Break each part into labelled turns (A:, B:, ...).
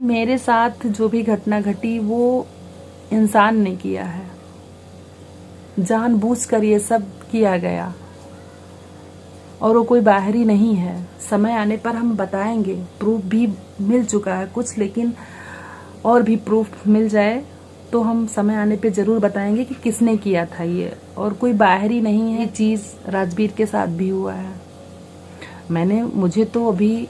A: मेरे साथ जो भी घटना घटी वो इंसान ने किया है, जानबूझकर ये सब किया गया और वो कोई बाहरी नहीं है। समय आने पर हम बताएंगे, प्रूफ भी मिल चुका है कुछ, लेकिन और भी प्रूफ मिल जाए तो हम समय आने पे जरूर बताएंगे कि किसने किया था ये, और कोई बाहरी नहीं है। ये चीज़ राजवीर के साथ भी हुआ है। मुझे तो अभी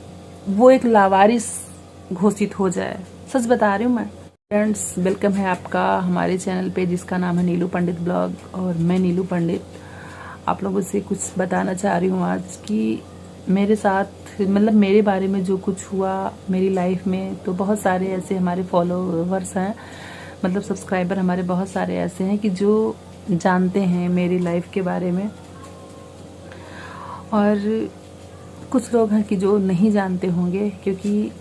A: वो एक लावारिस घोषित हो जाए, सच बता रही हूँ मैं। फ्रेंड्स, वेलकम है आपका हमारे चैनल पे जिसका नाम है नीलू पंडित ब्लॉग, और मैं नीलू पंडित आप लोगों से कुछ बताना चाह रही हूँ आज कि मेरे साथ मतलब मेरे बारे में जो कुछ हुआ मेरी लाइफ में। तो बहुत सारे ऐसे हमारे फॉलोवर्स हैं, मतलब सब्सक्राइबर हमारे बहुत सारे ऐसे हैं कि जो जानते हैं मेरी लाइफ के बारे में, और कुछ लोग हैं कि जो नहीं जानते होंगे क्योंकि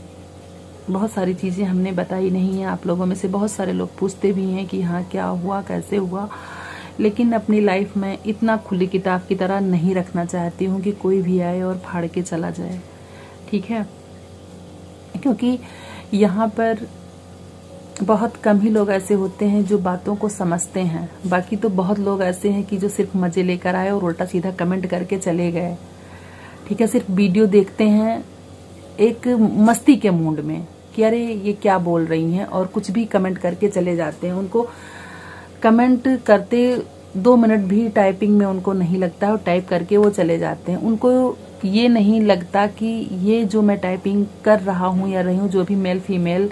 A: बहुत सारी चीज़ें हमने बताई नहीं है। आप लोगों में से बहुत सारे लोग पूछते भी हैं कि हाँ क्या हुआ, कैसे हुआ, लेकिन अपनी लाइफ में इतना खुली किताब की तरह नहीं रखना चाहती हूँ कि कोई भी आए और फाड़ के चला जाए, ठीक है। क्योंकि यहाँ पर बहुत कम ही लोग ऐसे होते हैं जो बातों को समझते हैं, बाकी तो बहुत लोग ऐसे हैं कि जो सिर्फ मज़े लेकर आए और उल्टा सीधा कमेंट करके चले गए, ठीक है। सिर्फ वीडियो देखते हैं एक मस्ती के मूड में कि अरे ये क्या बोल रही हैं, और कुछ भी कमेंट करके चले जाते हैं। उनको कमेंट करते 2 मिनट भी टाइपिंग में उनको नहीं लगता है और टाइप करके वो चले जाते हैं। उनको ये नहीं लगता कि ये जो मैं टाइपिंग कर रहा हूँ या रही हूँ, जो भी मेल फीमेल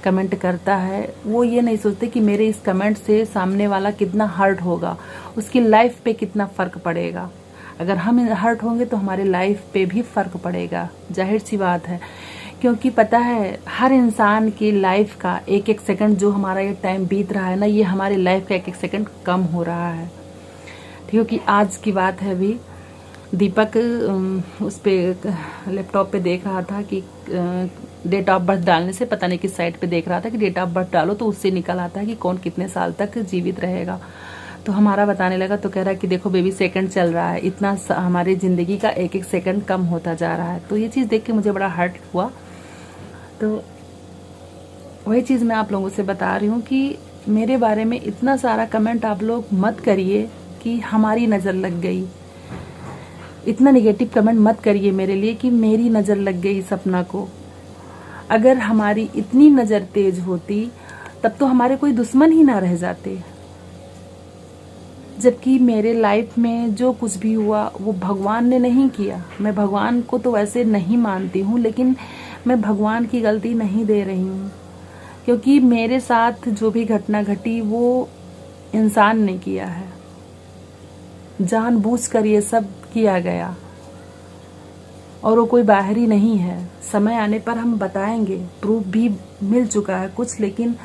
A: कमेंट करता है, वो ये नहीं सोचते कि मेरे इस कमेंट से सामने वाला कितना हर्ट होगा, उसकी लाइफ पे कितना फ़र्क पड़ेगा। अगर हम हर्ट होंगे तो हमारे लाइफ पे भी फ़र्क पड़ेगा, जाहिर सी बात है। क्योंकि पता है हर इंसान की लाइफ का एक एक सेकंड जो हमारा ये टाइम बीत रहा है ना, ये हमारी लाइफ का एक एक सेकंड कम हो रहा है, क्योंकि आज की बात है। अभी दीपक उस पे लैपटॉप पे देख रहा था कि डेट ऑफ बर्थ डालने से, पता नहीं किस साइट पे देख रहा था कि डेट ऑफ बर्थ डालो तो उससे निकल आता है कि कौन कितने साल तक जीवित रहेगा। तो हमारा बताने लगा तो कह रहा है कि देखो बेबी सेकंड चल रहा है, इतना हमारी ज़िंदगी का एक एक सेकंड कम होता जा रहा है। तो ये चीज़ देख के मुझे बड़ा हर्ट हुआ। तो वही चीज़ मैं आप लोगों से बता रही हूँ कि मेरे बारे में इतना सारा कमेंट आप लोग मत करिए कि हमारी नज़र लग गई। इतना नेगेटिव कमेंट मत करिए मेरे लिए कि मेरी नज़र लग गई सपना को। अगर हमारी इतनी नज़र तेज होती तब तो हमारे कोई दुश्मन ही ना रह जाते। जबकि मेरे लाइफ में जो कुछ भी हुआ वो भगवान ने नहीं किया। मैं भगवान को तो वैसे नहीं मानती हूँ, लेकिन मैं भगवान की गलती नहीं दे रही हूँ, क्योंकि मेरे साथ जो भी घटना घटी वो इंसान ने किया है, जानबूझकर ये सब किया गया और वो कोई बाहरी नहीं है। समय आने पर हम बताएंगे, प्रूफ भी मिल चुका है कुछ, लेकिन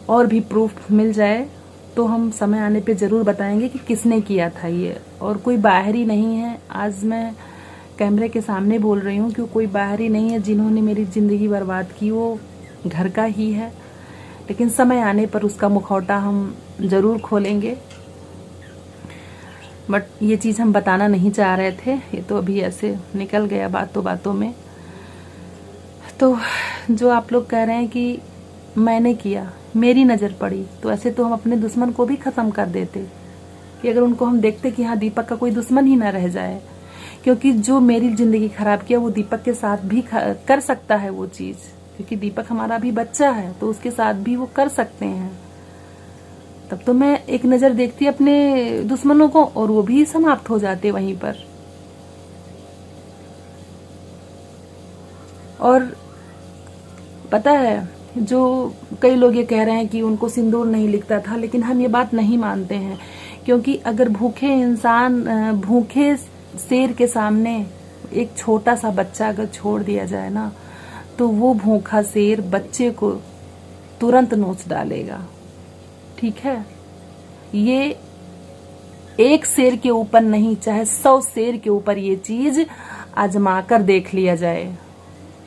A: और भी प्रूफ मिल जाए तो हम समय आने पे ज़रूर बताएंगे कि किसने किया था ये, और कोई बाहरी नहीं है। आज मैं कैमरे के सामने बोल रही हूँ कि कोई बाहरी नहीं है जिन्होंने मेरी ज़िंदगी बर्बाद की, वो घर का ही है। लेकिन समय आने पर उसका मुखौटा हम ज़रूर खोलेंगे, बट ये चीज़ हम बताना नहीं चाह रहे थे, ये तो अभी ऐसे निकल गया बातों बातों में। तो जो आप लोग कह रहे हैं कि मैंने किया, मेरी नज़र पड़ी, तो ऐसे तो हम अपने दुश्मन को भी ख़त्म कर देते कि अगर उनको हम देखते कि हाँ दीपक का कोई दुश्मन ही ना रह जाए। क्योंकि जो मेरी ज़िंदगी ख़राब किया वो दीपक के साथ भी कर सकता है वो चीज़, क्योंकि दीपक हमारा भी बच्चा है तो उसके साथ भी वो कर सकते हैं। तब तो मैं एक नज़र देखती अपने दुश्मनों को और वो भी समाप्त हो जाते वहीं पर। और पता है जो कई लोग ये कह रहे हैं कि उनको सिंदूर नहीं लिखता था, लेकिन हम ये बात नहीं मानते हैं। क्योंकि अगर भूखे शेर के सामने एक छोटा सा बच्चा अगर छोड़ दिया जाए ना, तो वो भूखा शेर बच्चे को तुरंत नोच डालेगा, ठीक है। ये एक शेर के ऊपर नहीं, चाहे 100 शेर के ऊपर ये चीज आजमा कर देख लिया जाए।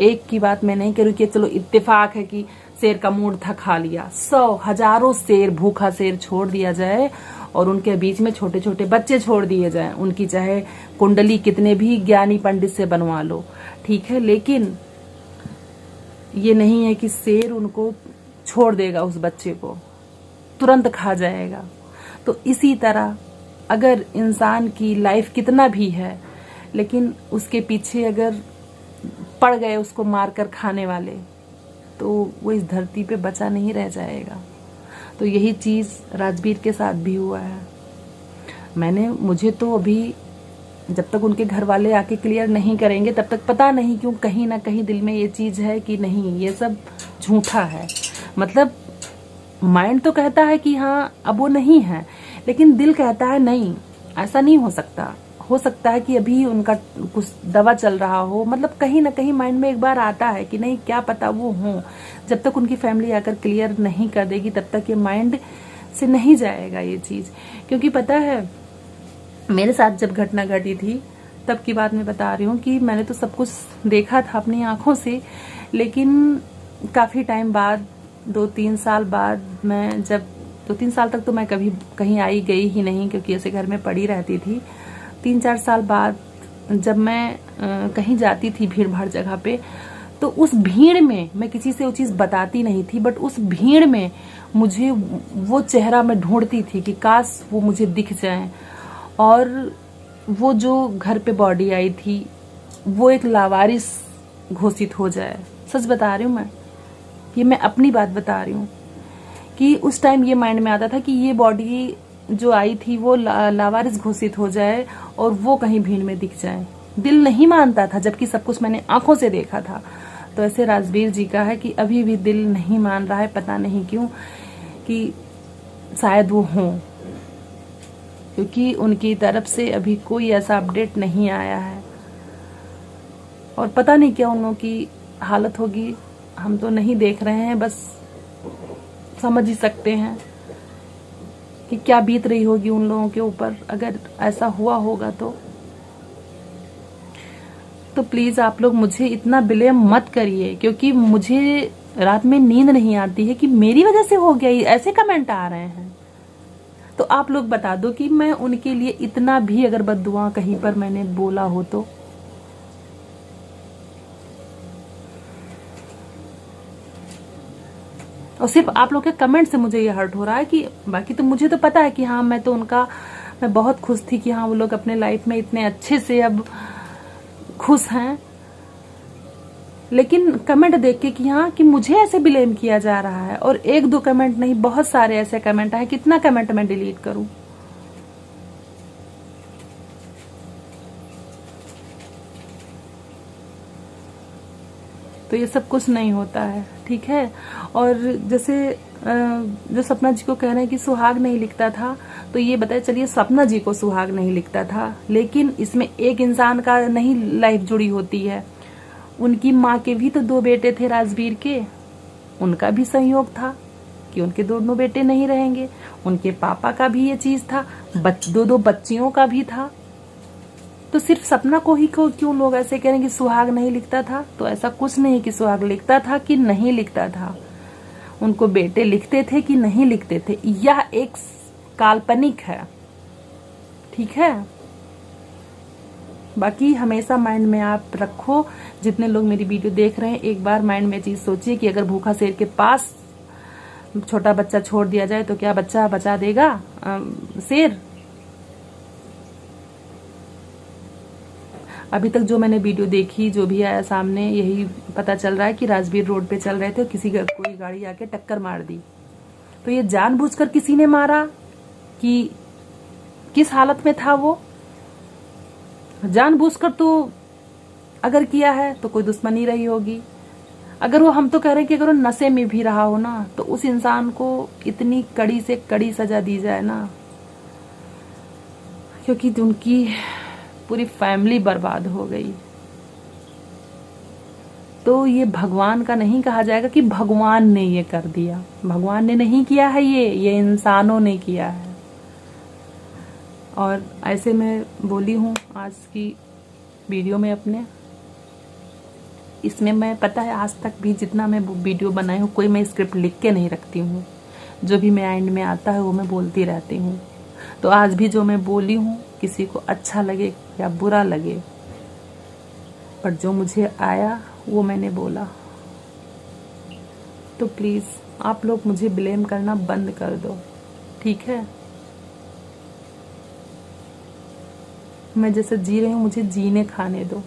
A: एक की बात मैं नहीं करूँ कि चलो इत्तेफाक है कि शेर का मूड था खा लिया, 100 हजारों शेर, भूखा शेर छोड़ दिया जाए और उनके बीच में छोटे छोटे बच्चे छोड़ दिए जाएं, उनकी चाहे कुंडली कितने भी ज्ञानी पंडित से बनवा लो, ठीक है। लेकिन ये नहीं है कि शेर उनको छोड़ देगा, उस बच्चे को तुरंत खा जाएगा। तो इसी तरह अगर इंसान की लाइफ कितना भी है, लेकिन उसके पीछे अगर पड़ गए उसको मारकर खाने वाले, तो वो इस धरती पे बचा नहीं रह जाएगा। तो यही चीज़ राजवीर के साथ भी हुआ है। मुझे तो अभी जब तक उनके घर वाले आके क्लियर नहीं करेंगे तब तक पता नहीं क्यों कहीं ना कहीं दिल में ये चीज़ है कि नहीं, ये सब झूठा है। मतलब माइंड तो कहता है कि हाँ अब वो नहीं है, लेकिन दिल कहता है नहीं, ऐसा नहीं हो सकता। हो सकता है कि अभी उनका कुछ दवा चल रहा हो, मतलब कहीं ना कहीं माइंड में एक बार आता है कि नहीं, क्या पता वो हो। जब तक उनकी फैमिली आकर क्लियर नहीं कर देगी तब तक ये माइंड से नहीं जाएगा ये चीज़। क्योंकि पता है मेरे साथ जब घटना घटी थी तब की बात मैं बता रही हूँ कि मैंने तो सब कुछ देखा था अपनी आंखों से, लेकिन काफ़ी टाइम बाद 2-3 साल बाद, मैं जब 2-3 साल तक तो मैं कभी कहीं आई गई ही नहीं, क्योंकि ऐसे घर में पड़ी रहती थी। 3-4 साल बाद जब मैं कहीं जाती थी भीड़ भाड़ जगह पे, तो उस भीड़ में मैं किसी से वो चीज़ बताती नहीं थी, बट उस भीड़ में मुझे वो चेहरा मैं ढूंढती थी कि काश वो मुझे दिख जाए, और वो जो घर पे बॉडी आई थी वो एक लावारिस घोषित हो जाए। सच बता रही हूँ ये मैं अपनी बात बता रही हूँ कि उस टाइम ये माइंड में आता था कि ये बॉडी जो आई थी वो लावारिस घोषित हो जाए और वो कहीं भीड़ में दिख जाए। दिल नहीं मानता था, जबकि सब कुछ मैंने आंखों से देखा था। तो ऐसे राजवीर जी का है कि अभी भी दिल नहीं मान रहा है, पता नहीं क्यों, कि शायद वो हों, क्योंकि उनकी तरफ से अभी कोई ऐसा अपडेट नहीं आया है। और पता नहीं क्या उन लोगों की हालत होगी, हम तो नहीं देख रहे हैं, बस समझ ही सकते हैं कि क्या बीत रही होगी उन लोगों के ऊपर अगर ऐसा हुआ होगा तो प्लीज़ आप लोग मुझे इतना ब्लेम मत करिए, क्योंकि मुझे रात में नींद नहीं आती है कि मेरी वजह से हो गया, ऐसे कमेंट आ रहे हैं। तो आप लोग बता दो कि मैं उनके लिए इतना भी अगर बद्दुआ कहीं पर मैंने बोला हो तो। और सिर्फ आप लोग के कमेंट से मुझे ये हर्ट हो रहा है, कि बाकी तो मुझे तो पता है कि हाँ मैं बहुत खुश थी कि हाँ वो लोग अपने लाइफ में इतने अच्छे से अब खुश हैं, लेकिन कमेंट देख के कि हाँ कि मुझे ऐसे ब्लेम किया जा रहा है। और 1-2 कमेंट नहीं, बहुत सारे ऐसे कमेंट आए, कितना कमेंट मैं डिलीट करूं। तो ये सब कुछ नहीं होता है, ठीक है। और जैसे जो सपना जी को कह रहे हैं कि सुहाग नहीं लिखता था, तो ये बताए चलिए सपना जी को सुहाग नहीं लिखता था, लेकिन इसमें एक इंसान का नहीं लाइफ जुड़ी होती है। उनकी माँ के भी तो 2 बेटे थे राजवीर के, उनका भी संयोग था कि उनके दोनों बेटे नहीं रहेंगे। उनके पापा का भी ये चीज था, 2 बच्चियों का भी था। तो सिर्फ सपना को ही क्यों लोग ऐसे कह रहे हैं कि सुहाग नहीं लिखता था? तो ऐसा कुछ नहीं कि सुहाग लिखता था कि नहीं लिखता था। उनको बेटे लिखते थे कि नहीं लिखते थे, यह एक काल्पनिक है, ठीक है। बाकी हमेशा माइंड में आप रखो, जितने लोग मेरी वीडियो देख रहे हैं, एक बार माइंड में चीज सोचिए कि अगर भूखा शेर के पास छोटा बच्चा छोड़ दिया जाए तो क्या बच्चा बचा देगा शेर? अभी तक जो मैंने वीडियो देखी, जो भी आया सामने, यही पता चल रहा है कि राजवीर रोड पे चल रहे थे और कोई गाड़ी आके टक्कर मार दी। तो ये जानबूझकर किसी ने मारा कि किस हालत में था वो? जानबूझकर तो अगर किया है तो कोई दुश्मनी रही होगी। अगर वो, हम तो कह रहे हैं कि अगर वो नशे में भी रहा हो ना, तो उस इंसान को इतनी कड़ी से कड़ी सजा दी जाए ना, क्योंकि उनकी पूरी फैमिली बर्बाद हो गई। तो ये भगवान का नहीं कहा जाएगा कि भगवान ने ये कर दिया। भगवान ने नहीं किया है, ये इंसानों ने किया है। और ऐसे मैं बोली हूँ आज की वीडियो में अपने, इसमें मैं पता है आज तक भी जितना मैं वीडियो बनाई हूँ, कोई मैं स्क्रिप्ट लिख के नहीं रखती हूँ। जो भी माइंड में आता है वो मैं बोलती रहती हूँ। तो आज भी जो मैं बोली हूँ, किसी को अच्छा लगे या बुरा लगे, पर जो मुझे आया वो मैंने बोला। तो प्लीज़ आप लोग मुझे ब्लेम करना बंद कर दो, ठीक है। मैं जैसे जी रही हूँ मुझे जीने खाने दो।